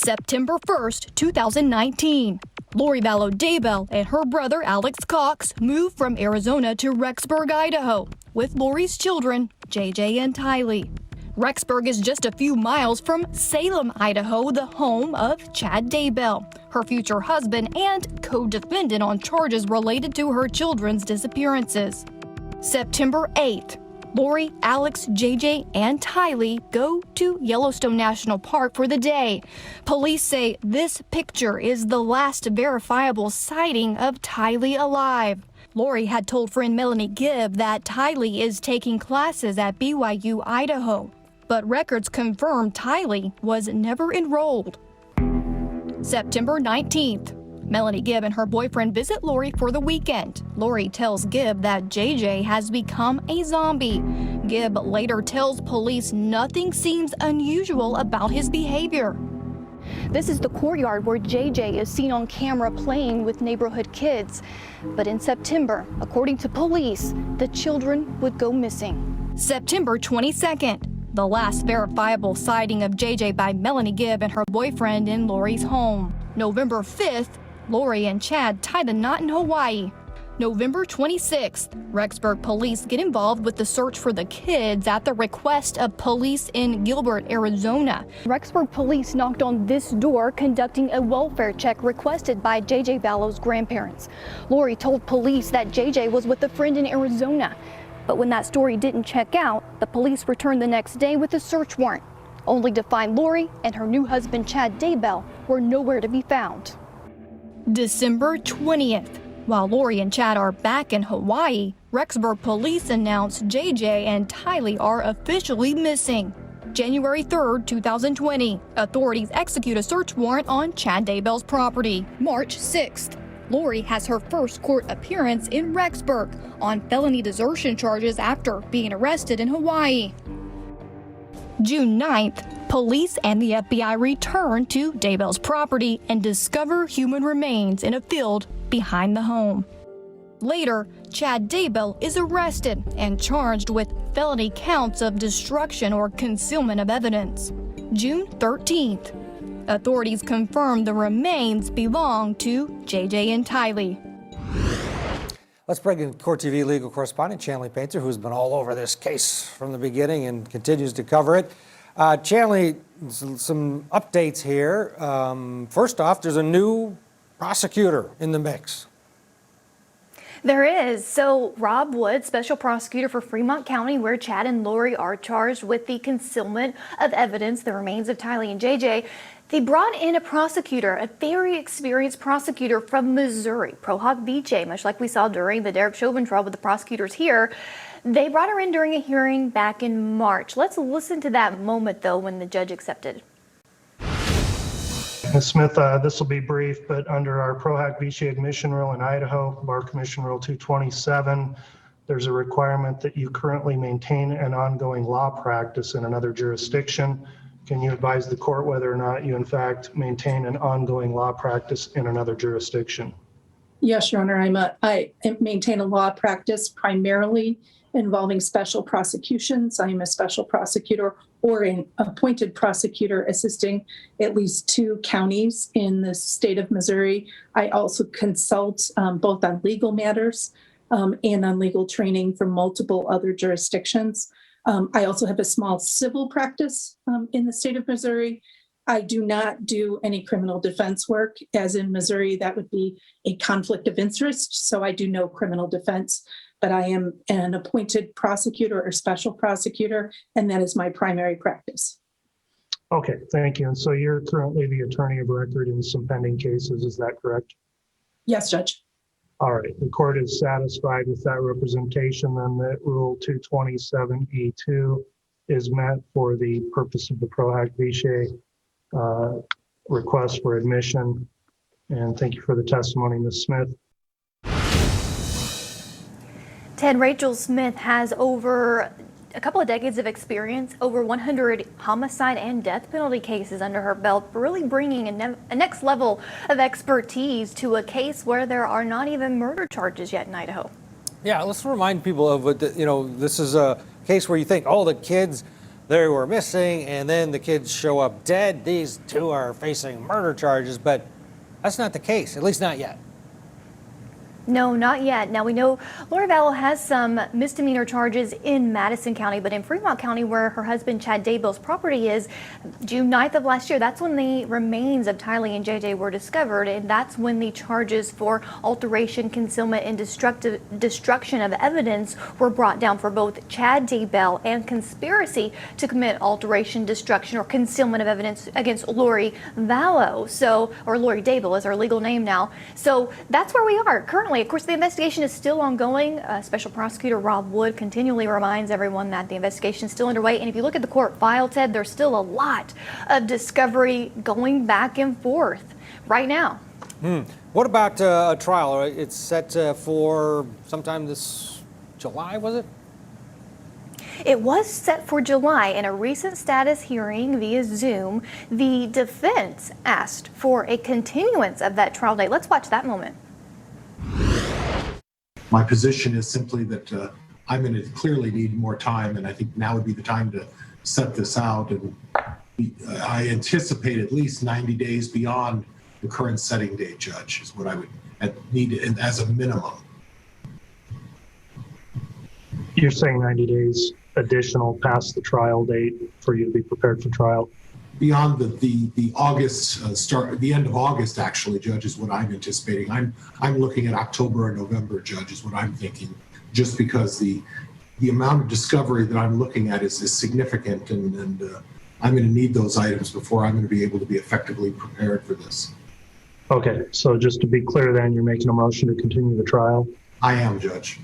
September 1st, 2019. Lori Vallow Daybell and her brother Alex Cox moved from Arizona to Rexburg, Idaho, with Lori's children, JJ and Tylee. Rexburg is just a few miles from Salem, Idaho, the home of Chad Daybell, her future husband and co-defendant on charges related to her children's disappearances. September 8th. Lori, Alex, JJ, and Tylee go to Yellowstone National Park for the day. Police say this picture is the last verifiable sighting of Tylee alive. Lori had told friend Melanie Gibb that Tylee is taking classes at BYU, Idaho, but records confirm Tylee was never enrolled. September 19th. Melanie Gibb and her boyfriend visit Lori for the weekend. Lori tells Gibb that JJ has become a zombie. Gibb later tells police nothing seems unusual about his behavior. This is the courtyard where JJ is seen on camera playing with neighborhood kids. But in September, according to police, the children would go missing. September 22nd. The last verifiable sighting of JJ by Melanie Gibb and her boyfriend in Lori's home. November 5th. Lori and Chad tie the knot in Hawaii. November 26th, Rexburg police get involved with the search for the kids at the request of police in Gilbert, Arizona. Rexburg police knocked on this door conducting a welfare check requested by JJ Vallow's grandparents. Lori told police that JJ was with a friend in Arizona. But when that story didn't check out, the police returned the next day with a search warrant, only to find Lori and her new husband Chad Daybell were nowhere to be found. December 20th. While Lori and Chad are back in Hawaii, Rexburg police announced JJ and Tylee are officially missing. January 3rd, 2020, authorities execute a search warrant on Chad Daybell's property. March 6th, Lori has her first court appearance in Rexburg on felony desertion charges after being arrested in Hawaii. June 9th, police and the FBI return to Daybell's property and discover human remains in a field behind the home. Later, Chad Daybell is arrested and charged with felony counts of destruction or concealment of evidence. June 13th, authorities confirm the remains belong to JJ and Tylee. Let's bring in Court TV legal correspondent Chanley Painter, who's been all over this case from the beginning and continues to cover it. Chanley, some updates here. First off, there's a new prosecutor in the mix. There is. So Rob Wood, special prosecutor for Fremont County, where Chad and Lori are charged with the concealment of evidence, the remains of Tylee and JJ. They brought in a prosecutor, a very experienced prosecutor from Missouri, Prohoc Viche, much like we saw during the Derek Chauvin trial with the prosecutors here. They brought her in during a hearing back in March. Let's listen to that moment, though, when the judge accepted. Ms. Smith, this will be brief, but under our Prohoc Viche admission rule in Idaho, Bar Commission Rule 227, there's a requirement that you currently maintain an ongoing law practice in another jurisdiction. Can you advise the court whether or not you in fact maintain an ongoing law practice in another jurisdiction? Yes, Your Honor. I maintain a law practice primarily involving special prosecutions. I am a special prosecutor or an appointed prosecutor assisting at least 2 counties in the state of Missouri. I also consult both on legal matters and on legal training from multiple other jurisdictions. I also have a small civil practice in the state of Missouri. I do not do any criminal defense work, as in Missouri, that would be a conflict of interest. So I do no criminal defense, but I am an appointed prosecutor or special prosecutor, and that is my primary practice. Okay, thank you. And so you're currently the attorney of record in some pending cases, is that correct? Yes, Judge. All right, the court is satisfied with that representation, then that Rule 227E2 is met for the purpose of the Prohoc Viche request for admission. And thank you for the testimony, Ms. Smith. Ted, Rachel Smith has over a couple of decades of experience, over 100 homicide and death penalty cases under her belt, really bringing a next level of expertise to a case where there are not even murder charges yet in Idaho. Yeah, let's remind people of what, this is a case where you think, oh, the kids, they were missing, and then the kids show up dead. These two are facing murder charges, but that's not the case, at least not yet. No, not yet. Now, we know Lori Vallow has some misdemeanor charges in Madison County, but in Fremont County, where her husband Chad Daybell's property is, June 9th of last year, that's when the remains of Tylee and JJ were discovered, and that's when the charges for alteration, concealment, and destruction of evidence were brought down for both Chad Daybell and conspiracy to commit alteration, destruction, or concealment of evidence against Lori Vallow. So, or Lori Daybell is her legal name now. So that's where we are currently. Of course, the investigation is still ongoing. Special Prosecutor Rob Wood continually reminds everyone that the investigation is still underway. And if you look at the court file, Ted, there's still a lot of discovery going back and forth right now. What about a trial? It's set for sometime this July, was it? It was set for July. In a recent status hearing via Zoom, the defense asked for a continuance of that trial date. Let's watch that moment. My position is simply that I'm going to clearly need more time, and I think now would be the time to set this out. And I anticipate at least 90 days beyond the current setting date, Judge, is what I would need as a minimum. You're saying 90 days additional past the trial date for you to be prepared for trial? Beyond the August start, the end of August, actually, Judge, is what I'm anticipating. I'm looking at October and November, Judge, is what I'm thinking, just because the amount of discovery that I'm looking at is significant, and I'm going to need those items before I'm going to be able to be effectively prepared for this. Okay, so just to be clear then, you're making a motion to continue the trial? I am, Judge.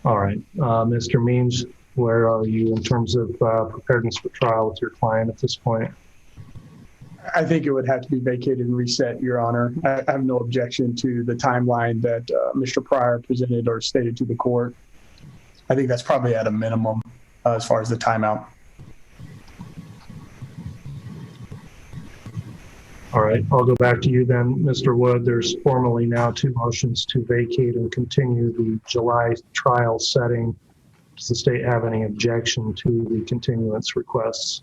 All right. Mr. Means, where are you in terms of preparedness for trial with your client at this point? I think it would have to be vacated and reset, Your Honor. I have no objection to the timeline that Mr. Pryor presented or stated to the court. I think that's probably at a minimum as far as the timeout. All right, I'll go back to you then, Mr. Wood. There's formally now two motions to vacate and continue the July trial setting. Does the state have any objection to the continuance requests?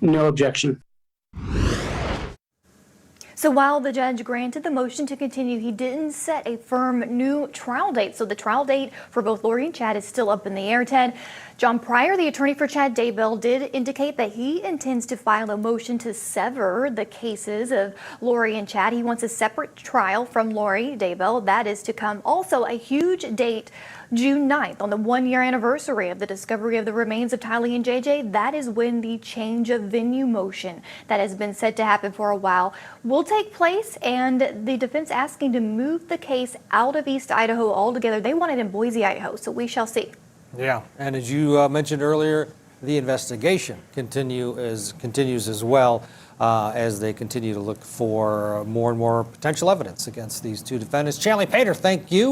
No objection. So while the judge granted the motion to continue, he didn't set a firm new trial date. So the trial date for both Lori and Chad is still up in the air, Ted. John Pryor, the attorney for Chad Daybell, did indicate that he intends to file a motion to sever the cases of Lori and Chad. He wants a separate trial from Lori Daybell. That is to come. Also, a huge date, June 9th, on the 1-year anniversary of the discovery of the remains of Tylee and JJ. That is when the change of venue motion that has been said to happen for a while will take place, and the defense asking to move the case out of East Idaho altogether. They want it in Boise, Idaho, so we shall see. Yeah, and as you mentioned earlier, the investigation continues as well as they continue to look for more and more potential evidence against these two defendants. Chanley Painter, thank you.